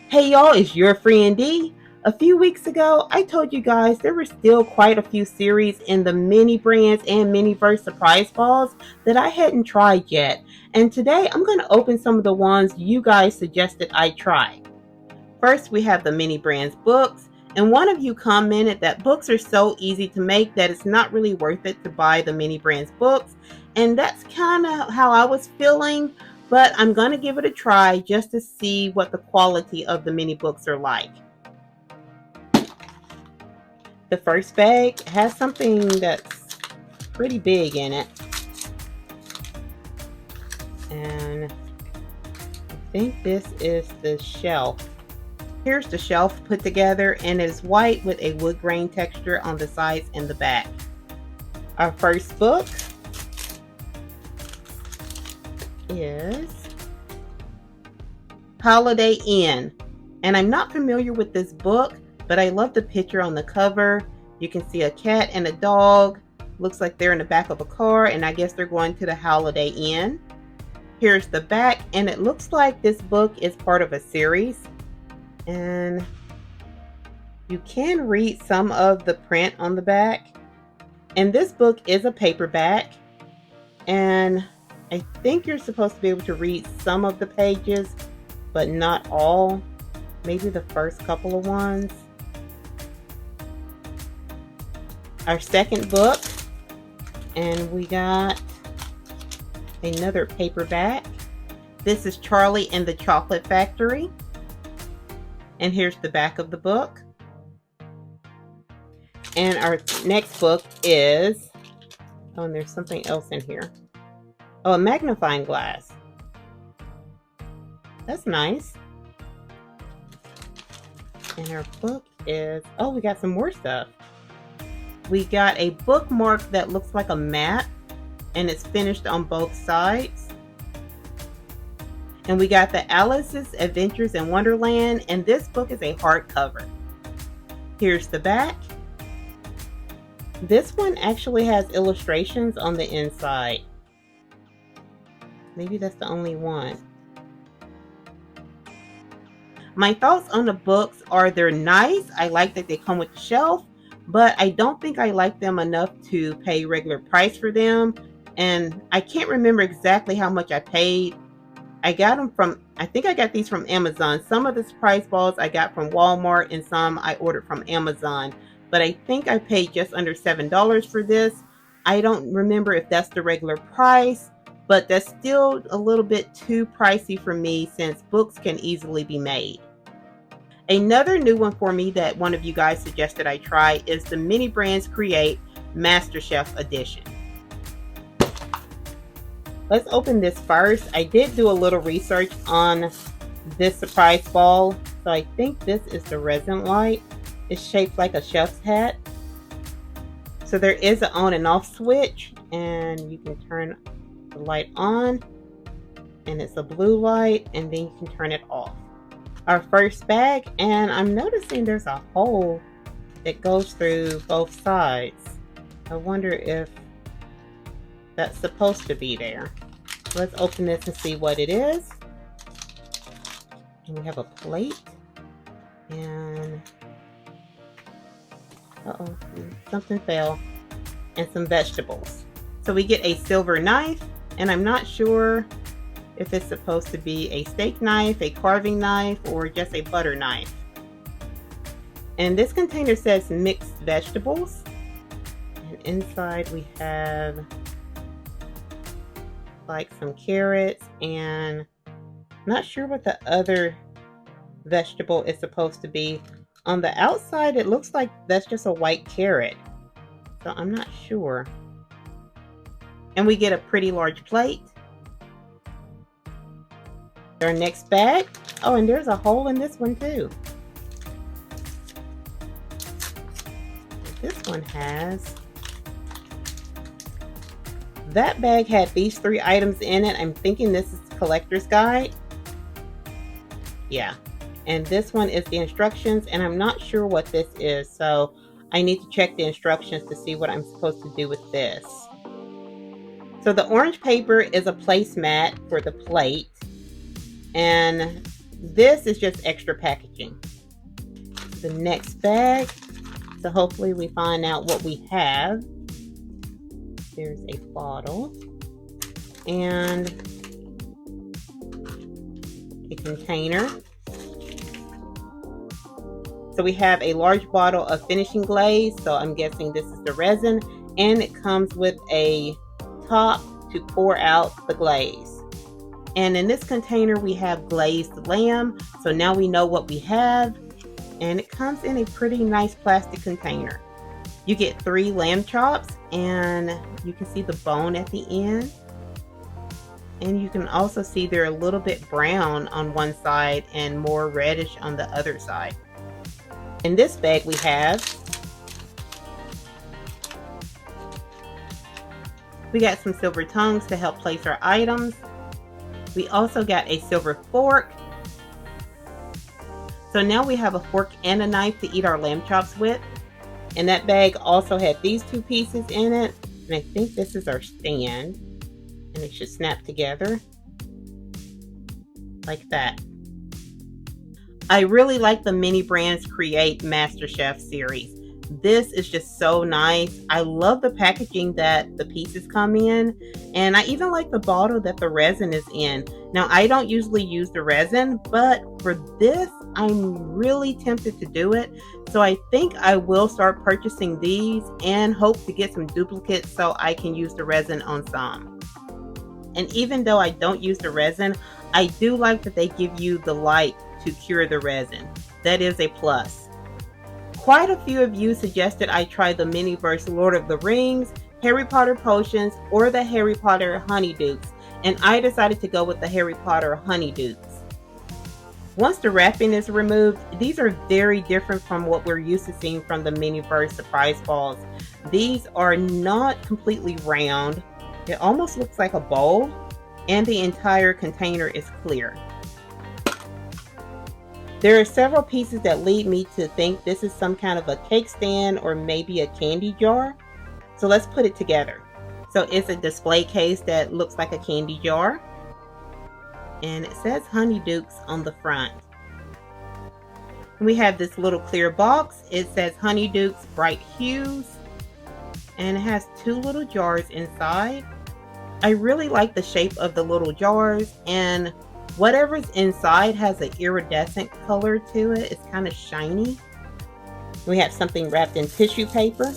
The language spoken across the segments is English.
Hey y'all, it's your friend D. A few weeks ago, I told you guys there were still quite a few series in the mini brands and Miniverse surprise balls that I hadn't tried yet. And today I'm going to open some of the ones you guys suggested I try. First, we have the mini brands books. And one of you commented that books are so easy to make that it's not really worth it to buy the mini brands books. And that's kind of how I was feeling, but I'm going to give it a try just to see what the quality of the mini books are like. The first bag has something that's pretty big in it. And I think this is the shelf. Here's the shelf put together, and it is white with a wood grain texture on the sides and the back. Our first book is Holiday Inn. And I'm not familiar with this book, but I love the picture on the cover. You can see a cat and a dog. Looks like they're in the back of a car, and I guess they're going to the Holiday Inn. Here's the back, and it looks like this book is part of a series. And you can read some of the print on the back. And this book is a paperback. And I think you're supposed to be able to read some of the pages, but not all. Maybe the first couple of ones. Our second book. And we got another paperback. This is Charlie and the Chocolate Factory. And here's the back of the book. And our next book is, oh, and there's something else in here. Oh, a magnifying glass. That's nice. And our book is, oh, we got some more stuff. We got a bookmark that looks like a mat, and it's finished on both sides. And we got the Alice's Adventures in Wonderland, and this book is a hardcover. Here's the back. This one actually has illustrations on the inside. Maybe that's the only one. My thoughts on the books are they're nice. I like that they come with the shelf, but I don't think I like them enough to pay regular price for them. And I can't remember exactly how much I paid. I got them from, I think I got these from Amazon. Some of the surprise balls I got from Walmart, and some I ordered from Amazon. But I think I paid just under $7 for this. I don't remember if that's the regular price, but that's still a little bit too pricey for me since books can easily be made. Another new one for me that one of you guys suggested I try is the Mini Brands Create Masterchef Edition. Let's open this first. I did do a little research on this surprise ball. So I think this is the resin light. It's shaped like a chef's hat. So there is an on and off switch, and you can turn the light on, and it's a blue light, and then you can turn it off. Our first bag, and I'm noticing there's a hole that goes through both sides. I wonder if that's supposed to be there. Let's open this and see what it is. And we have a plate, and uh-oh, something fell, and some vegetables. So we get a silver knife, and I'm not sure if it's supposed to be a steak knife, a carving knife, or just a butter knife. And this container says mixed vegetables. And inside we have like some carrots, and I'm not sure what the other vegetable is supposed to be. On the outside, it looks like that's just a white carrot. So I'm not sure. And we get a pretty large plate. Our next bag. Oh, and there's a hole in this one too. This one has, that bag had these 3 items in it. I'm thinking this is collector's guide. Yeah. And this one is the instructions, and I'm not sure what this is. So I need to check the instructions to see what I'm supposed to do with this. So the orange paper is a placemat for the plate. And This is just extra packaging. The next bag. So hopefully we find out what we have. There's a bottle and a container. So we have a large bottle of finishing glaze. So I'm guessing this is the resin, and it comes with a top to pour out the glaze. And in this container we have glazed lamb. So now we know what we have, and it comes in a pretty nice plastic container. You get 3 lamb chops, and you can see the bone at the end. And you can also see they're a little bit brown on one side and more reddish on the other side. In this bag we got some silver tongues to help place our items. We also got a silver fork. So now we have a fork and a knife to eat our lamb chops with. And that bag also had these 2 pieces in it. And I think this is our stand. And it should snap together like that. I really like the Mini Brands Create Masterchef series. This is just so nice. I love the packaging that the pieces come in, and I even like the bottle that the resin is in. Now, I don't usually use the resin, but for this, I'm really tempted to do it. So I think I will start purchasing these and hope to get some duplicates so I can use the resin on some. And even though I don't use the resin, I do like that they give you the light to cure the resin. That is a plus. Quite a few of you suggested I try the Miniverse Lord of the Rings, Harry Potter potions, or the Harry Potter Honeydukes, and I decided to go with the Harry Potter Honeydukes. Once the wrapping is removed, these are very different from what we're used to seeing from the Miniverse surprise balls. These are not completely round. It almost looks like a bowl, and the entire container is clear. There are several pieces that lead me to think this is some kind of a cake stand or maybe a candy jar. So let's put it together. So it's a display case that looks like a candy jar. And it says Honeydukes on the front. We have this little clear box. It says Honeydukes Bright Hues. And it has 2 little jars inside. I really like the shape of the little jars, and whatever's inside has an iridescent color to it. It's kind of shiny. We have something wrapped in tissue paper.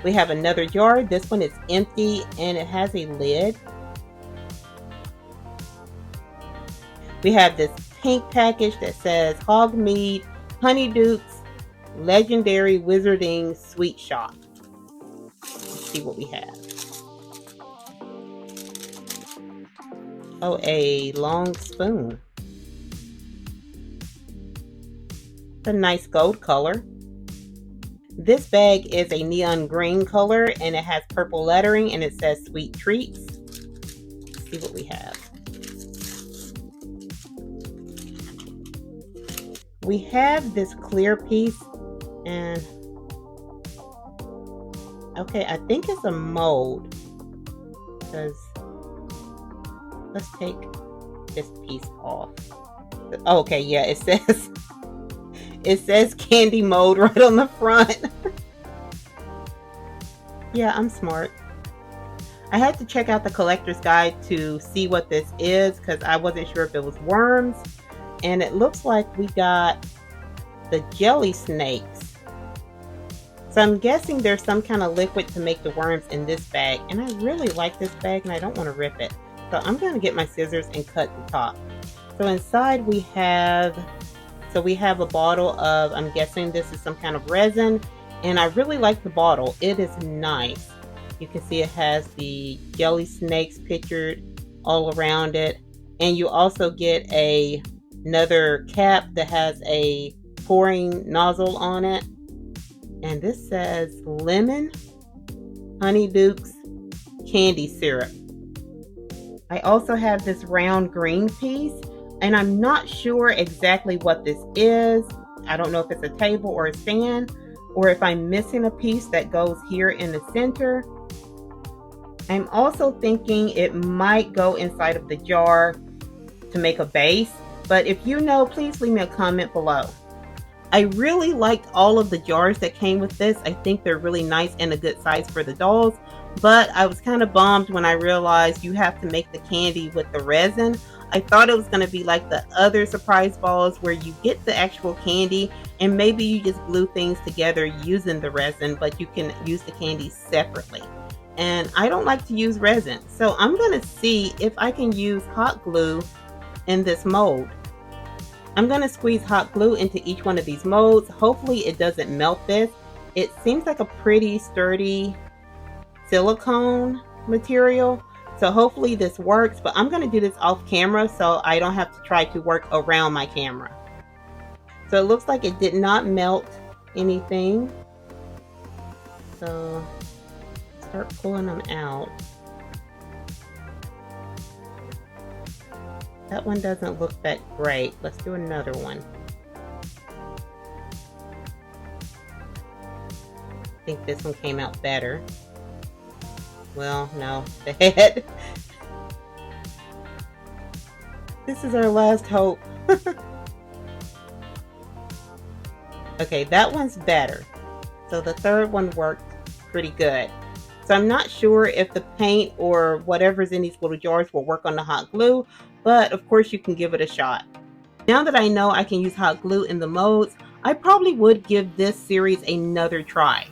We have another jar. This one is empty and it has a lid. We have this pink package that says Hogmead Honeydukes Legendary Wizarding Sweet Shop. Let's see what we have. Oh, a long spoon. It's a nice gold color. This bag is a neon green color and it has purple lettering and it says Sweet Treats. Let's see what we have. We have this clear piece, and okay, I think it's a mold, because let's take this piece off. Oh, okay, yeah, it says candy mold right on the front. Yeah, I'm smart. I had to check out the collector's guide to see what this is because I wasn't sure if it was worms. And it looks like we got the jelly snakes. So I'm guessing there's some kind of liquid to make the worms in this bag. And I really like this bag and I don't want to rip it. So I'm going to get my scissors and cut the top. So inside we have a bottle of, I'm guessing this is some kind of resin. And I really like the bottle. It is nice. You can see it has the jelly snakes pictured all around it. And you also get another cap that has a pouring nozzle on it. And this says Lemon Honeydukes Candy Syrup. I also have this round green piece. And I'm not sure exactly what this is. I don't know if it's a table or a stand, or if I'm missing a piece that goes here in the center. I'm also thinking it might go inside of the jar to make a base, but if you know, please leave me a comment below. I really liked all of the jars that came with this. I think they're really nice and a good size for the dolls, but I was kind of bummed when I realized you have to make the candy with the resin. I thought it was going to be like the other surprise balls where you get the actual candy and maybe you just glue things together using the resin, but you can use the candy separately. And I don't like to use resin, so I'm going to see if I can use hot glue in this mold. I'm going to squeeze hot glue into each one of these molds. Hopefully it doesn't melt this. It seems like a pretty sturdy silicone material, so hopefully this works, but I'm going to do this off camera so I don't have to try to work around my camera. So it looks like it did not melt anything, so start pulling them out. That one doesn't look that great. Let's do another one. I think this one came out better. Well, no, the head. This is our last hope. Okay, that one's better. So the third one worked pretty good. So I'm not sure if the paint or whatever's in these little jars will work on the hot glue, but of course you can give it a shot. Now that I know I can use hot glue in the molds, I probably would give this series another try.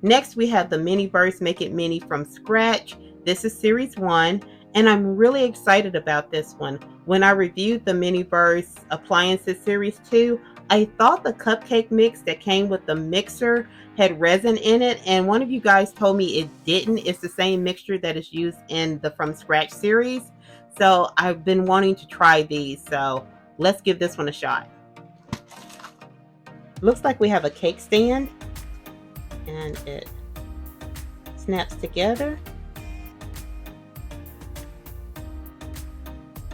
Next, we have the Miniverse Make It Mini from Scratch. This is series 1, and I'm really excited about this one. When I reviewed the Miniverse Appliances series 2, I thought the cupcake mix that came with the mixer had resin in it, and one of you guys told me it didn't. It's the same mixture that is used in the From Scratch series. So I've been wanting to try these, so let's give this one a shot. Looks like we have a cake stand, and it snaps together.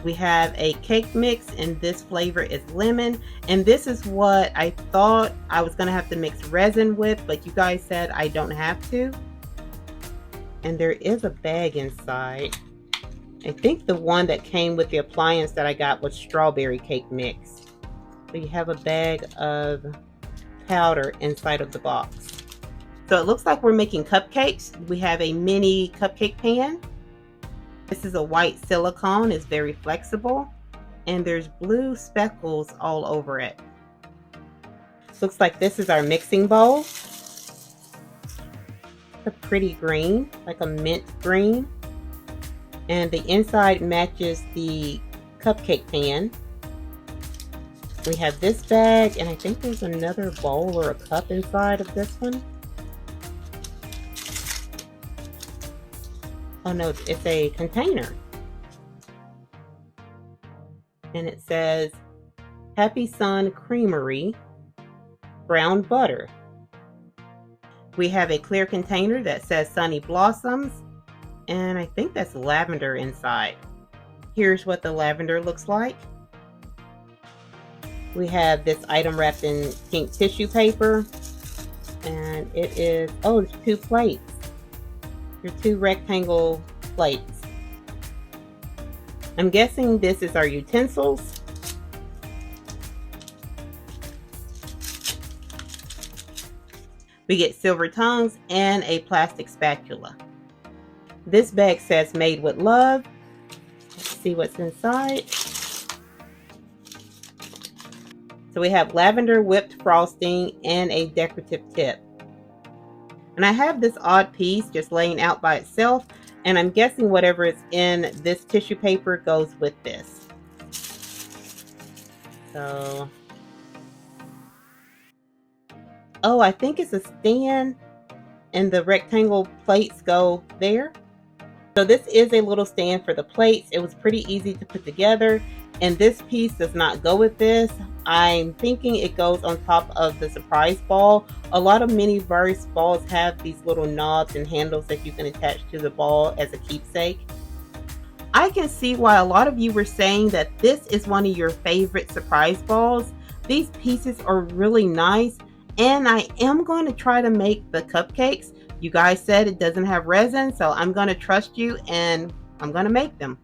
We have a cake mix, and this flavor is lemon, and this is what I thought I was going to have to mix resin with, but you guys said I don't have to. And there is a bag inside. I think the one that came with the appliance that I got was strawberry cake mix. So you have a bag of powder inside of the box. So it looks like we're making cupcakes. We have a mini cupcake pan. This is a white silicone. It's very flexible. And there's blue speckles all over it. Looks like this is our mixing bowl. A pretty green, like a mint green. And the inside matches the cupcake pan. We have this bag, and I think there's another bowl or a cup inside of this one. Oh no, it's a container. And it says, Happy Sun Creamery, brown butter. We have a clear container that says Sunny Blossoms, and I think that's lavender inside. Here's what the lavender looks like. We have this item wrapped in pink tissue paper, and it is, oh, it's 2 plates. Your 2 rectangle plates. I'm guessing this is our utensils. We get silver tongues and a plastic spatula. This bag says made with love. Let's see what's inside. So we have lavender whipped frosting and a decorative tip. And I have this odd piece just laying out by itself, and I'm guessing whatever is in this tissue paper goes with this. So, oh, I think it's a stand, and the rectangle plates go there. So this is a little stand for the plates. It was pretty easy to put together, and this piece does not go with this. I'm thinking it goes on top of the surprise ball. A lot of Miniverse balls have these little knobs and handles that you can attach to the ball as a keepsake. I can see why a lot of you were saying that this is one of your favorite surprise balls. These pieces are really nice, and I am going to try to make the cupcakes You guys said it doesn't have resin, so I'm going to trust you and I'm going to make them.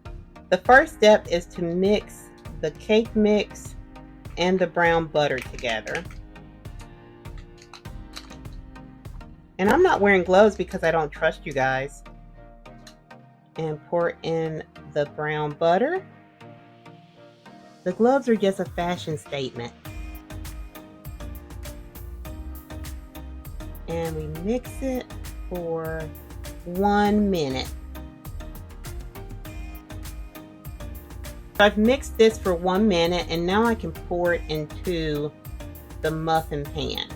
The first step is to mix the cake mix and the brown butter together. And I'm not wearing gloves because I don't trust you guys. And pour in the brown butter. The gloves are just a fashion statement. And we mix it for 1 minute. I've mixed this for 1 minute and now I can pour it into the muffin pan.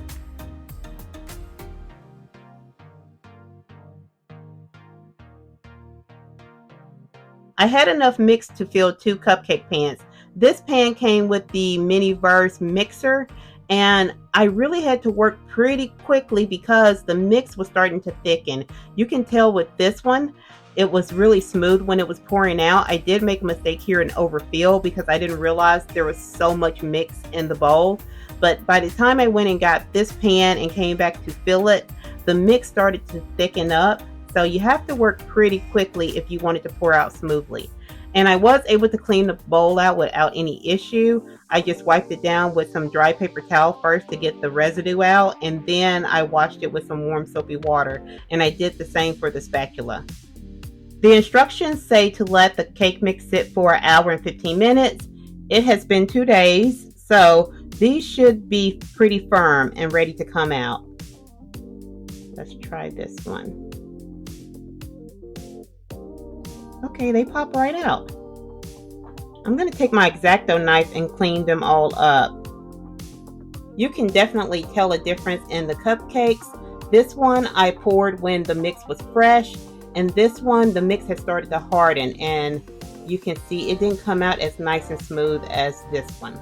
I had enough mix to fill 2 cupcake pans. This pan came with the Miniverse mixer and I really had to work pretty quickly because the mix was starting to thicken. You can tell with this one, it was really smooth when it was pouring out. I did make a mistake here and overfill because I didn't realize there was so much mix in the bowl. But by the time I went and got this pan and came back to fill it, the mix started to thicken up. So you have to work pretty quickly if you want it to pour out smoothly. And I was able to clean the bowl out without any issue. I just wiped it down with some dry paper towel first to get the residue out, and then I washed it with some warm soapy water. And I did the same for the spatula. The instructions say to let the cake mix sit for 1 hour and 15 minutes. It has been 2 days, so these should be pretty firm and ready to come out. Let's try this one. Okay, they pop right out. I'm going to take my X-Acto knife and clean them all up. You can definitely tell a difference in the cupcakes. This one I poured when the mix was fresh, and this one the mix has started to harden, and you can see it didn't come out as nice and smooth as this one.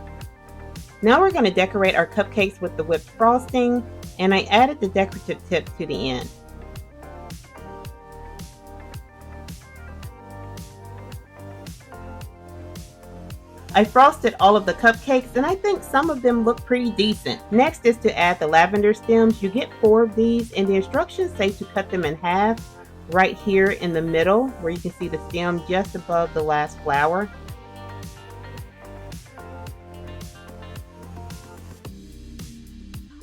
Now we're going to decorate our cupcakes with the whipped frosting, and I added the decorative tip to the end. I frosted all of the cupcakes and I think some of them look pretty decent. Next is to add the lavender stems. You get 4 of these and the instructions say to cut them in half right here in the middle where you can see the stem just above the last flower.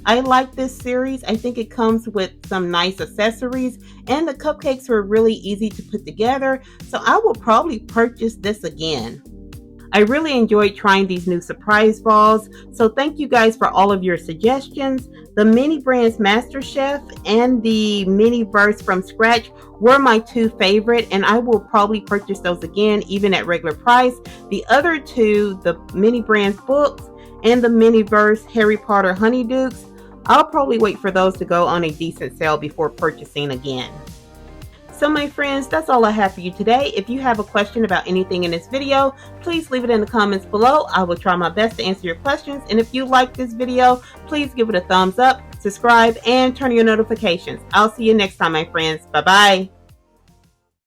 I like this series. I think it comes with some nice accessories and the cupcakes were really easy to put together, so I will probably purchase this again. I really enjoyed trying these new surprise balls, so thank you guys for all of your suggestions. The mini brands Masterchef and the Miniverse from scratch were my 2 favorite, and I will probably purchase those again even at regular price. The other 2, the mini brands books and the Miniverse Harry Potter Honeydukes, I'll probably wait for those to go on a decent sale before purchasing again. So my friends, that's all I have for you today. If you have a question about anything in this video, please leave it in the comments below. I will try my best to answer your questions. And if you like this video, please give it a thumbs up, subscribe, and turn on your notifications. I'll see you next time, my friends. Bye-bye.